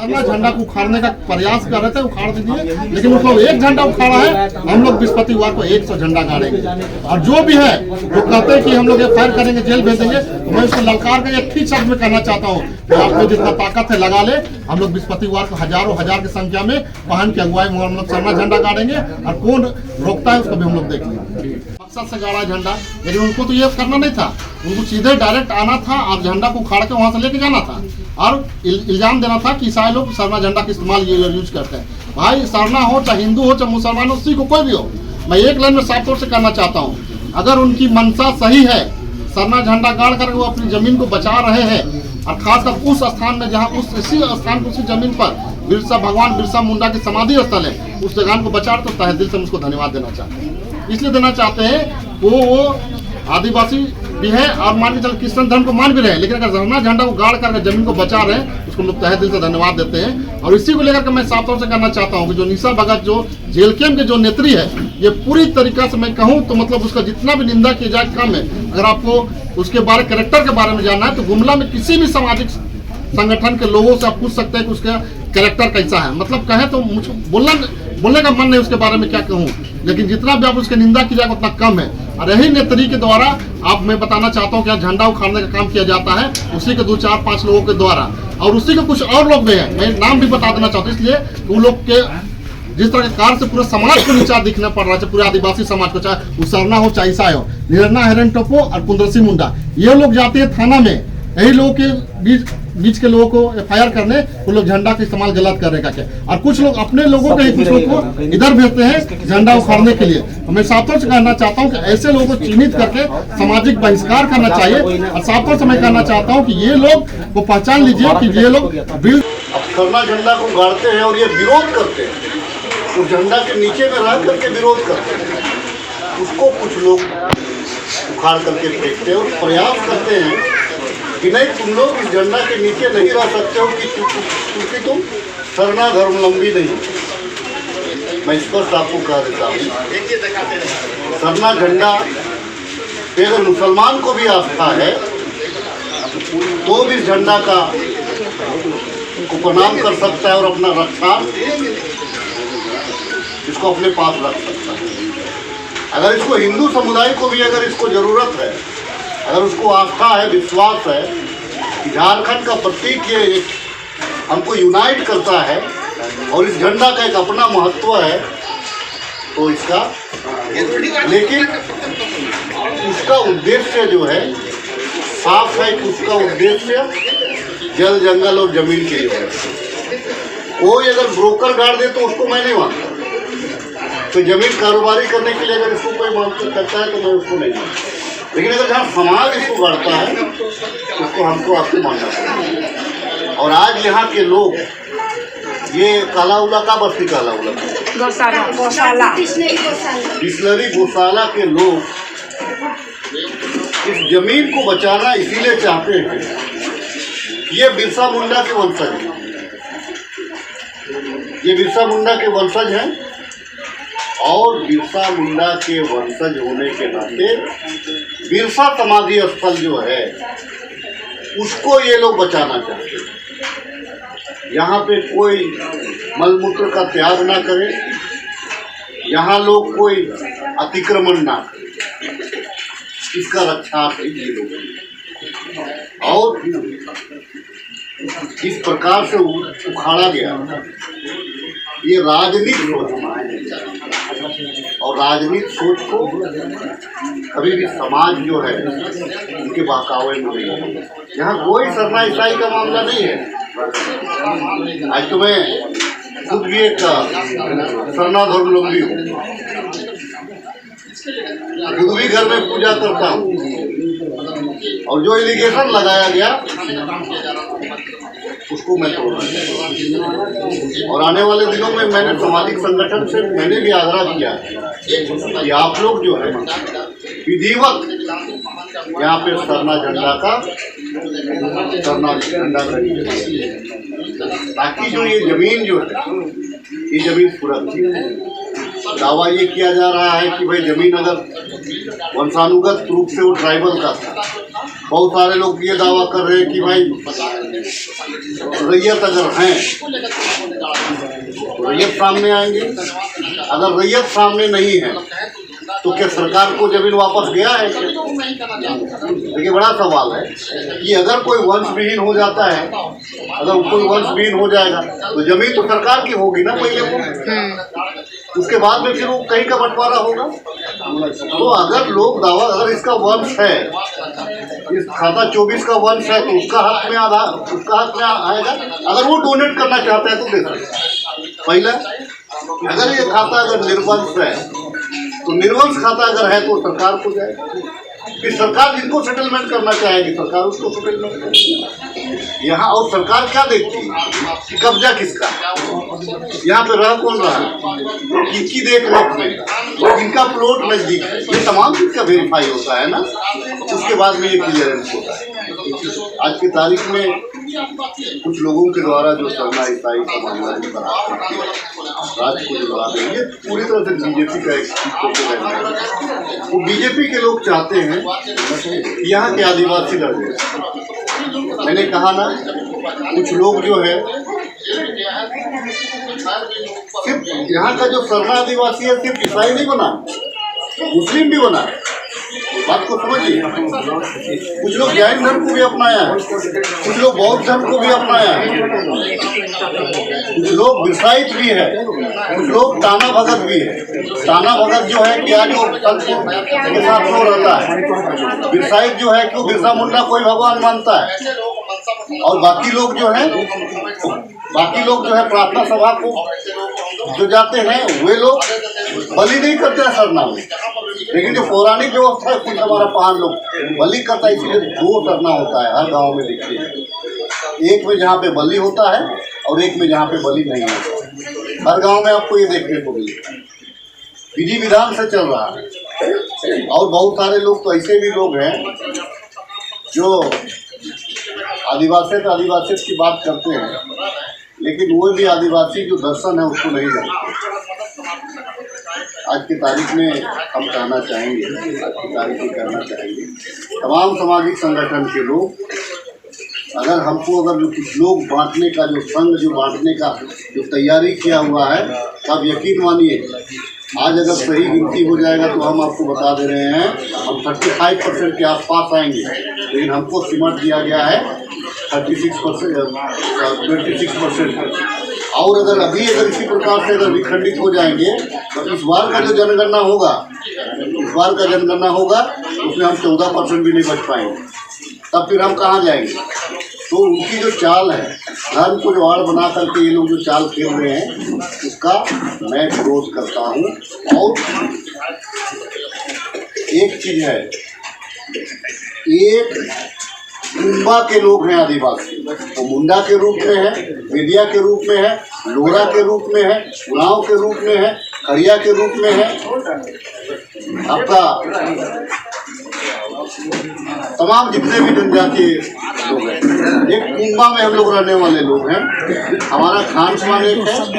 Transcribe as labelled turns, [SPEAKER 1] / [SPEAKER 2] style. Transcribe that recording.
[SPEAKER 1] सरना झंडा को उखाड़ने का प्रयास कर रहे थे, उखाड़ दीजिए, लेकिन उसको एक झंडा उखाड़ा है। हम लोग बृहस्पतिवार को 100 झंडा गाड़ेंगे और जो भी है वो कहते हैं कि हम लोग FIR करेंगे, जेल भेज देंगे, तो मैं उसको ललकार के एक ही शब्द में कहना चाहता हूँ कि आप में जितना ताकत है लगा ले। हम लोग बृहस्पतिवार को हजारों हजार की संख्या में पहन के अगुवाई में हम लोग सरना झंडा गाड़ेंगे और कौन रोकता है उसको भी हम लोग देख लेंगे। मकसद से गाड़ा झंडा, लेकिन उनको तो ये करना नहीं था, उनको सीधे डायरेक्ट आना था और झंडा को उखाड़ के वहां से लेके जाना था और इल्जाम देना था कि ईसाई लोग सरना झंडा का इस्तेमाल ये यूज करते हैं। भाई सरना हो चाहे हिंदू हो चाहे मुसलमान हो, सिख हो, कोई भी हो, मैं एक लाइन में साफ तौर से कहना चाहता हूँ, अगर उनकी मंशा सही है, सरना झंडा गाड़ कर वो अपनी जमीन को बचा रहे हैं और खासकर उस स्थान में जहाँ उसी स्थान को, उसी जमीन पर भगवान बिरसा मुंडा की समाधि स्थल है, उस जगह को बचा, तो तहे दिल से उसको धन्यवाद देना चाहते हैं। इसलिए देना चाहते हैं वो आदिवासी भी है और मान के चल क्रिश्चियन धर्म को मान भी रहे हैं, लेकिन अगर सरना झंडा को गाड़ कर जमीन को बचा रहे हैं उसको लोग तहे दिल से धन्यवाद देते हैं। और इसी को लेकर के मैं साफ तौर से कहना चाहता हूँ कि जो निशा भगत जो जेल कैंप के जो नेत्री है, ये पूरी तरीका से मैं कहूँ तो मतलब उसका जितना भी निंदा की जाए कम है। अगर आपको उसके बारे कैरेक्टर के बारे में जानना है तो गुमला में किसी भी सामाजिक संगठन के लोगों से आप पूछ सकते हैं कि उसका कैरेक्टर कैसा है। मतलब कहें तो मुझे बोलने का मन नहीं उसके बारे में क्या कहूँ, लेकिन जितना भी आप उसके निंदा की जाए उतना कम है। और यही नेत्री के द्वारा आप मैं बताना चाहता हूँ कि झंडा उखाड़ने का काम किया जाता है उसी के 2, 4, 5 लोगों के द्वारा, और उसी के कुछ और लोग भी हैं, मैं नाम भी बता देना चाहता हूँ, इसलिए उन लोग के जिस तरह के कार्य से पूरे समाज को नीचा दिखना पड़ रहा है, पूरे आदिवासी समाज को, चाहे वो सरना हो चाहे ईसाई हो, निरन्ना हेरन टोपो और कुंदरसी मुंडा, ये लोग जाते हैं थाना में, यही लोगों के बीच के लोगों को FIR करने, वो लोग झंडा का इस्तेमाल गलत करने का क्या, और कुछ लोग अपने लोगों के ही कुछ लोग को इधर भेजते हैं झंडा उखाड़ने के लिए। मैं साफ तौर से कहना चाहता हूँ कि ऐसे लोगों को चिन्हित करके सामाजिक बहिष्कार करना चाहिए। और साफ तौर से मैं कहना चाहता हूँ कि ये लोग को पहचान लीजिए कि ये लोग
[SPEAKER 2] सरना झंडा को गाड़ते हैं और ये विरोध करते हैं, उस झंडा के नीचे में रह करके विरोध करते हैं, उसको कुछ लोग उखाड़ करके फेंकते हैं और प्रयास करते हैं कि नहीं तुम लोग इस झंडा के नीचे नहीं रह सकते हो क्योंकि तुम सरना धर्मावलंबी नहीं। मैं स्पष्ट आपको कह देता हूँ, सरना झंडा अगर मुसलमान को भी आस्था है तो भी इस झंडा का को प्रणाम कर सकता है और अपना रक्षा इसको अपने पास रख सकता है। अगर इसको हिंदू समुदाय को भी अगर इसको जरूरत है, अगर उसको आस्था है, विश्वास है कि झारखंड का प्रतीक ये हमको यूनाइट करता है और इस झंडा का एक अपना महत्व है, तो इसका, लेकिन उसका उद्देश्य जो है साफ है कि उसका उद्देश्य जल जंगल और जमीन के लिए है। कोई अगर ब्रोकर गाड़ दे तो उसको मैं नहीं मानता, तो जमीन कारोबारी करने के लिए अगर इसको कोई मानता करता है तो मैं उसको नहीं मानता, लेकिन अगर जहाँ समाज इसको गाड़ता है उसको हमको आपको मानना चाहिए। और आज यहाँ के लोग ये काला उला का बस्ती काला उला गौशाला डिस्लरी गौशाला के लोग इस जमीन को बचाना इसीलिए चाहते हैं, ये बिरसा मुंडा के वंशज हैं, ये बिरसा मुंडा के वंशज हैं और बिरसा मुंडा के वंशज होने के नाते बिरसा समाधि स्थल जो है उसको ये लोग बचाना चाहते हैं। यहाँ पे कोई मलमूत्र का त्याग ना करे, यहाँ लोग कोई अतिक्रमण ना करे, इसका रक्षा ये लोग। और इस प्रकार से उखाड़ा गया ये राजनीतिक सोच, और राजनीतिक सोच को कभी भी समाज जो है उनके बहकावे में नहीं है। यहाँ कोई सरना ईसाई का मामला नहीं है। आज तो मैं खुद भी एक सरना धर्मावलंबी हूँ, खुद भी घर में पूजा करता हूँ, और जो एलिगेशन लगाया गया उसको मैं तोड़ना चाहता। और आने वाले दिनों में मैंने सामाजिक संगठन से मैंने भी आग्रह किया कि आप लोग जो है विधिवत यहाँ पे सरना झंडा करिए, ताकि जो ये जमीन जो है ये जमीन सुरक्षित है। दावा ये किया जा रहा है कि भाई जमीन अगर वंशानुगत रूप से वो ट्राइबल का था बहुत सारे लोग ये दावा कर रहे हैं कि भाई रैयत अगर हैं तो रैयत सामने आएंगे, अगर रैयत सामने नहीं है तो क्या सरकार को जमीन वापस गया है? देखिए बड़ा सवाल है कि अगर कोई वंश विहीन हो जाता है, अगर कोई वंश विहीन हो जाएगा तो जमीन तो सरकार की होगी ना पहले को, उसके बाद में फिर वो कहीं का बंटवारा होगा। तो अगर लोग दावा, अगर इसका वंश है, इस खाता 24 का वंश है तो उसका हक में आएगा। अगर वो डोनेट करना चाहता है तो दे सकता। पहला, अगर ये खाता अगर निर्वंश है तो निर्वंश खाता अगर है तो सरकार को जाएगा, फिर सरकार जिनको सेटलमेंट करना चाहेगी सरकार उसको सेटलमेंट करेगी। यहाँ और सरकार क्या देखती है कि कब्जा किसका, यहाँ पे रह कौन रहा है, किसकी देख रेख में, इनका प्लॉट नजदीक है, ये तमाम चीज का वेरीफाई होता है ना, उसके बाद में ये क्लियरेंस होता है। आज की तारीख में कुछ लोगों के द्वारा जो सरना ईसाई का मामला राज्य को लगा देंगे, पूरी तरह से बीजेपी का एक वो बीजेपी के लोग चाहते हैं यहाँ के आदिवासी लड़ गए। मैंने कहा ना, कुछ लोग जो है सिर्फ यहाँ का जो सरना आदिवासी है सिर्फ ईसाई नहीं बना, मुस्लिम भी बना। बात को समझिए, कुछ लोग जैन धर्म को भी अपनाया है, कुछ लोग बौद्ध धर्म को भी अपनाया है, कुछ लोग बिरसाइत भी है, कुछ लोग टाना भगत भी है। टाना भगत जो है कि आज वो के साथ सो रहता है, बिरसाइत जो है कि वो बिरसा मुंडा कोई भगवान मानता है, और बाकी लोग जो है प्रार्थना सभा को जो जाते हैं वे लोग बलि नहीं करते हैं सरना में। लेकिन जो पौराणिक व्यवस्था है कुछ हमारा पहाड़ लोग बलि करता है, इसलिए 2 सरना होता है हर गांव में। देखिए, एक में जहाँ पे बलि होता है और एक में जहाँ पे बलि नहीं होता। हर गांव में आपको ये देखने को मिलेगा, विधि विधान से चल रहा है। और बहुत सारे लोग तो ऐसे भी लोग हैं जो आदिवासी की बात करते हैं, लेकिन वो भी आदिवासी जो दर्शन है उसको नहीं जानते। आज की तारीख में हम कहना चाहेंगे, आज की तारीख में कहना चाहेंगे, तमाम सामाजिक संगठन के लोग अगर हमको अगर कुछ लोग बांटने का जो संघ जो बांटने का जो तैयारी किया हुआ है, आप यकीन मानिए आज अगर सही गिनती हो जाएगा तो हम आपको बता दे रहे हैं हम 35% के आसपास आएंगे। लेकिन हमको सिमट दिया गया है 26%। और अगर अभी इसी प्रकार से अगर विखंडित हो जाएंगे तो इस बार का जो जनगणना होगा उसमें हम 14% भी नहीं बच पाएंगे। तब फिर हम कहाँ जाएंगे? तो उनकी जो चाल है, धर्म को जो आड़ बना करके ये लोग जो चाल खेल रहे हैं, उसका मैं विरोध करता हूँ। और एक चीज है, एक कुंबा के लोग हैं आदिवासी, वो मुंडा के रूप में है, बेदिया के रूप में है, लोरा के रूप में है, उरांव के रूप में है, खड़िया के रूप में है, आपका तमाम जितने भी जनजातीय लोग हैं, एक कुंबा में हम लोग रहने वाले लोग हैं। हमारा खान पान एक है,